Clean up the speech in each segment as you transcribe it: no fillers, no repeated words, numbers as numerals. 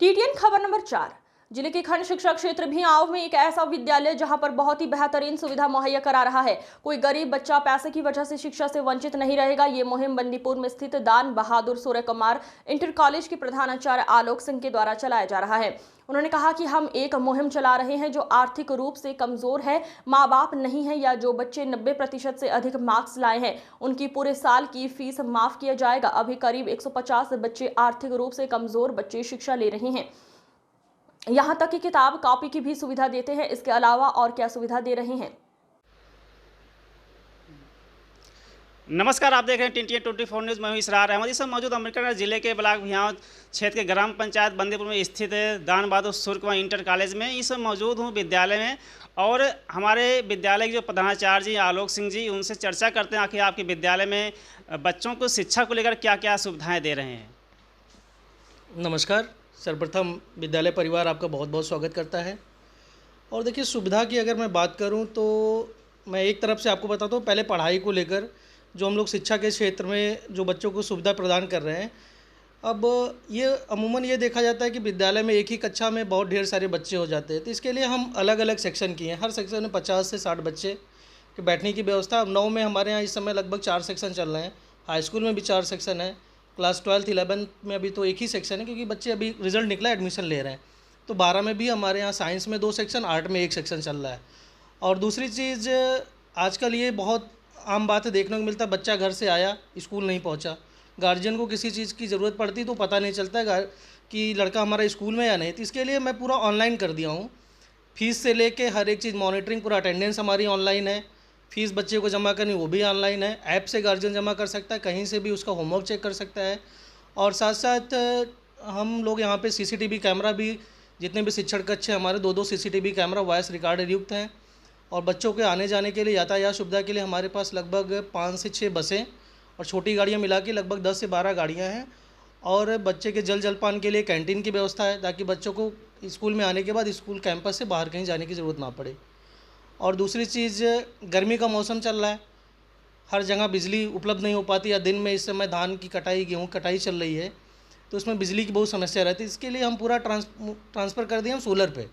TTN खबर number 4। जिले के खंड शिक्षा क्षेत्र भिआंव में एक ऐसा विद्यालय जहां पर बहुत ही बेहतरीन सुविधा मुहैया करा रहा है। कोई गरीब बच्चा पैसे की वजह से शिक्षा से वंचित नहीं रहेगा। ये मुहिम बंदीपुर में स्थित दान बहादुर सूर्य कुमार इंटर कॉलेज के प्रधानाचार्य आलोक सिंह के द्वारा चलाया जा रहा है। उन्होंने कहा कि हम एक मुहिम चला रहे हैं जो आर्थिक रूप से कमजोर है, माँ बाप नहीं है या जो बच्चे 90% से अधिक मार्क्स लाए हैं उनकी पूरे साल की फीस माफ किया जाएगा। अभी करीब 150 बच्चे आर्थिक रूप से कमजोर बच्चे शिक्षा ले रहे हैं। यहाँ तक कि किताब कॉपी की भी सुविधा देते हैं। इसके अलावा और क्या सुविधा दे रहे हैं। नमस्कार, आप देख रहे हैं टीटीएन 24 न्यूज़। मैं हूं इसरार अहमद। इस समय मौजूद अम्बेडकर जिले के ब्लॉक भिआंव क्षेत्र के ग्राम पंचायत बंदीपुर में स्थित दान बहादुर सूर्य कुमार इंटर कॉलेज में इस समय मौजूद हूं विद्यालय में, और हमारे विद्यालय के जो प्रधानाचार्य जी आलोक सिंह जी, उनसे चर्चा करते हैं आखिर आपके विद्यालय में बच्चों को शिक्षा को लेकर क्या क्या सुविधाएँ दे रहे हैं। नमस्कार, सर्वप्रथम विद्यालय परिवार आपका बहुत बहुत स्वागत करता है। और देखिए, सुविधा की अगर मैं बात करूं तो मैं एक तरफ से आपको बताता हूं, पहले पढ़ाई को लेकर जो हम लोग शिक्षा के क्षेत्र में जो बच्चों को सुविधा प्रदान कर रहे हैं। अब ये अमूमन ये देखा जाता है कि विद्यालय में एक ही कक्षा में बहुत ढेर सारे बच्चे हो जाते हैं, तो इसके लिए हम अलग अलग सेक्शन किए हैं। हर सेक्शन में 50 से 60 बच्चे के बैठने की व्यवस्था। अब 9 में हमारे यहाँ इस समय लगभग 4 सेक्शन चल रहे हैं। हाई स्कूल में भी 4 सेक्शन है। क्लास 12 11 में अभी तो एक ही सेक्शन है, क्योंकि बच्चे अभी रिजल्ट निकला एडमिशन ले रहे हैं। तो 12 में भी हमारे यहाँ साइंस में 2 सेक्शन, आर्ट में 1 सेक्शन चल रहा है। और दूसरी चीज़, आजकल ये बहुत आम बात है, देखने को मिलता है, बच्चा घर से आया, स्कूल नहीं पहुँचा। गार्जियन को किसी चीज़ की ज़रूरत पड़ती तो पता नहीं चलता है कि लड़का हमारा स्कूल में या नहीं। तो इसके लिए मैं पूरा ऑनलाइन कर दिया हूँ। फीस से लेके हर एक चीज़, मॉनिटरिंग, पूरा अटेंडेंस हमारी ऑनलाइन है। फीस बच्चे को जमा करनी वो भी ऑनलाइन है। ऐप से गार्जियन जमा कर सकता है, कहीं से भी उसका होमवर्क चेक कर सकता है। और साथ साथ हम लोग यहाँ पे सीसीटीवी कैमरा भी, जितने भी शिक्षण कक्ष हैं हमारे, 2-2 सीसीटीवी कैमरा वॉइस रिकॉर्डर युक्त हैं। और बच्चों के आने जाने के लिए, यातायात सुविधा के लिए हमारे पास लगभग 5 से 6 बसें और छोटी गाड़ियाँ मिला के लगभग 10 से 12 गाड़ियाँ हैं। और बच्चे के जलपान के लिए कैंटीन की व्यवस्था है, ताकि बच्चों को स्कूल में आने के बाद स्कूल कैंपस से बाहर कहीं जाने की ज़रूरत ना पड़े। और दूसरी चीज़, गर्मी का मौसम चल रहा है, हर जगह बिजली उपलब्ध नहीं हो पाती, या दिन में इस समय धान की कटाई, गेहूँ कटाई चल रही है, तो उसमें बिजली की बहुत समस्या रहती है। इसके लिए हम पूरा ट्रांसफ़र कर दिए हम सोलर पे।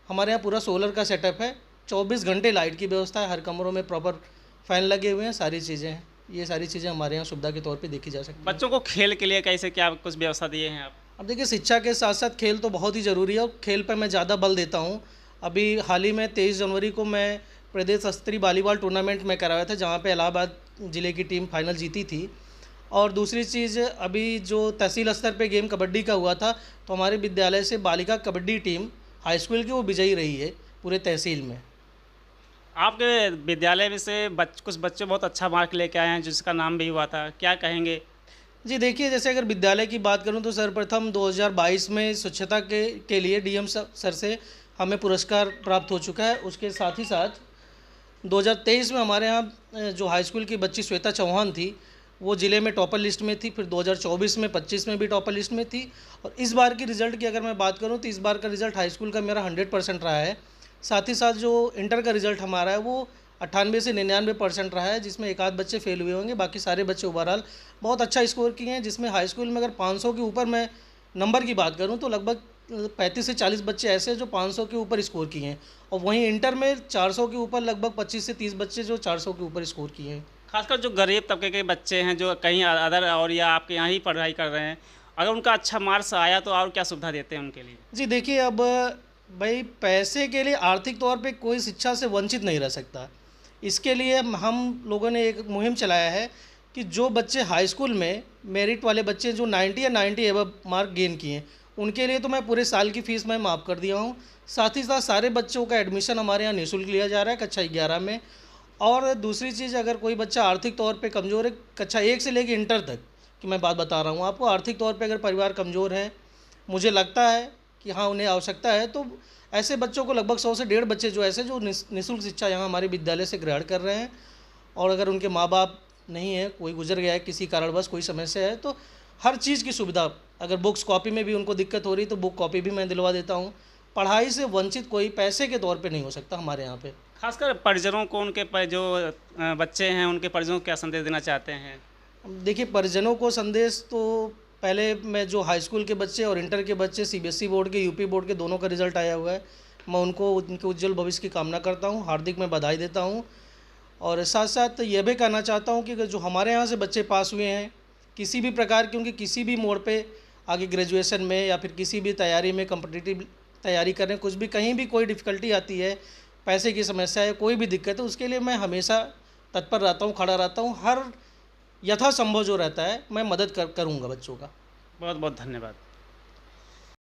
हमारे यहाँ पूरा सोलर का सेटअप है। 24 घंटे लाइट की व्यवस्था है, हर कमरों में प्रॉपर फ़ैन लगे हुए हैं, सारी चीज़ें हैं। ये सारी चीज़ें हमारे यहाँ सुविधा के तौर पे देखी जा सकती हैं। बच्चों को खेल के लिए कैसे क्या कुछ व्यवस्था दिए हैं आप? अब देखिए, शिक्षा के साथ साथ खेल तो बहुत ही ज़रूरी है, और खेल पर मैं ज़्यादा बल देता हूँ। अभी हाल ही में 23 जनवरी को मैं प्रदेश स्तरीय वॉलीबॉल टूर्नामेंट में कराया था, जहाँ पे इलाहाबाद ज़िले की टीम फाइनल जीती थी। और दूसरी चीज़, अभी जो तहसील स्तर पे गेम कबड्डी का हुआ था, तो हमारे विद्यालय से बालिका कबड्डी टीम हाई स्कूल की वो विजयी रही है पूरे तहसील में। आपके विद्यालय में से कुछ बच्चे बहुत अच्छा मार्क लेके आए हैं, जिसका नाम भी हुआ था, क्या कहेंगे? जी देखिए, जैसे अगर विद्यालय की बात करूं तो सर्वप्रथम 2022 में स्वच्छता के लिए डीएम सर से हमें पुरस्कार प्राप्त हो चुका है। उसके साथ ही साथ 2023 में हमारे यहाँ जो हाई स्कूल की बच्ची श्वेता चौहान थी, वो ज़िले में टॉपर लिस्ट में थी। फिर 2024 में 25 में भी टॉपर लिस्ट में थी। और इस बार की रिज़ल्ट की अगर मैं बात करूँ तो इस बार का रिज़ल्ट हाई स्कूल का मेरा 100% रहा है। साथ ही साथ जो इंटर का रिज़ल्ट हमारा है वो 98 से 99% रहा है, जिसमें एक आध बच्चे फेल हुए होंगे, बाकी सारे बच्चे ओवरऑल बहुत अच्छा स्कोर किए हैं। जिसमें हाई स्कूल में अगर 500 के ऊपर मैं नंबर की बात करूं तो लगभग 35 से 40 बच्चे ऐसे जो 500 के ऊपर स्कोर किए हैं। और वहीं इंटर में 400 के ऊपर लगभग 25 से 30 बच्चे जो 400 के ऊपर स्कोर किए हैं। खासकर जो गरीब तबके के बच्चे हैं, जो कहीं अदर और या आपके यहाँ ही पढ़ाई कर रहे हैं, अगर उनका अच्छा मार्क्स आया तो और क्या सुविधा देते हैं उनके लिए? जी देखिए, अब भाई पैसे के लिए आर्थिक तौर पे कोई शिक्षा से वंचित नहीं रह सकता। इसके लिए हम लोगों ने एक मुहिम चलाया है कि जो बच्चे हाई स्कूल में मेरिट वाले बच्चे जो 90 या 90 एबव मार्क गेन किए हैं, उनके लिए तो मैं पूरे साल की फ़ीस मैं माफ़ कर दिया हूँ। साथ ही साथ सारे बच्चों का एडमिशन हमारे यहाँ निःशुल्क लिया जा रहा है कक्षा 11 में। और दूसरी चीज़, अगर कोई बच्चा आर्थिक तौर पे कमज़ोर है, कक्षा 1 से लेकर इंटर तक की मैं बात बता रहा हूँ आपको, आर्थिक तौर पे अगर परिवार कमज़ोर है, मुझे लगता है कि हाँ उन्हें आवश्यकता है, तो ऐसे बच्चों को लगभग 100 से 150 बच्चे जो ऐसे जो निःशुल्क शिक्षा यहाँ हमारे विद्यालय से ग्रहण कर रहे हैं। और अगर उनके माँ बाप नहीं है, कोई गुजर गया है किसी कारणवश, कोई समस्या है, तो हर चीज़ की सुविधा, अगर बुक्स कॉपी में भी उनको दिक्कत हो रही तो बुक कॉपी भी मैं दिलवा देता हूँ। पढ़ाई से वंचित कोई पैसे के तौर पे नहीं हो सकता हमारे यहाँ पे। खासकर परिजनों को, उनके जो बच्चे हैं, उनके परिजनों को क्या संदेश देना चाहते हैं? देखिए, परिजनों को संदेश तो पहले मैं जो हाई स्कूल के बच्चे और इंटर के बच्चे सीबीएसई बोर्ड के, यूपी बोर्ड के दोनों का रिज़ल्ट आया हुआ है, मैं उनको उनके उज्जवल भविष्य की कामना करता हूँ, हार्दिक मैं बधाई देता हूँ। और साथ साथ ये भी कहना चाहता हूँ कि जो हमारे यहाँ से बच्चे पास हुए हैं किसी भी प्रकार की, उनकी किसी भी मोड़ पे आगे ग्रेजुएशन में या फिर किसी भी तैयारी में, कॉम्पिटिटिव तैयारी करने, कुछ भी कहीं भी कोई डिफ़िकल्टी आती है, पैसे की समस्या है, कोई भी दिक्कत है, उसके लिए मैं हमेशा तत्पर रहता हूँ, खड़ा रहता हूँ। हर यथासंभव जो रहता है मैं मदद करूँगा बच्चों का। बहुत बहुत धन्यवाद।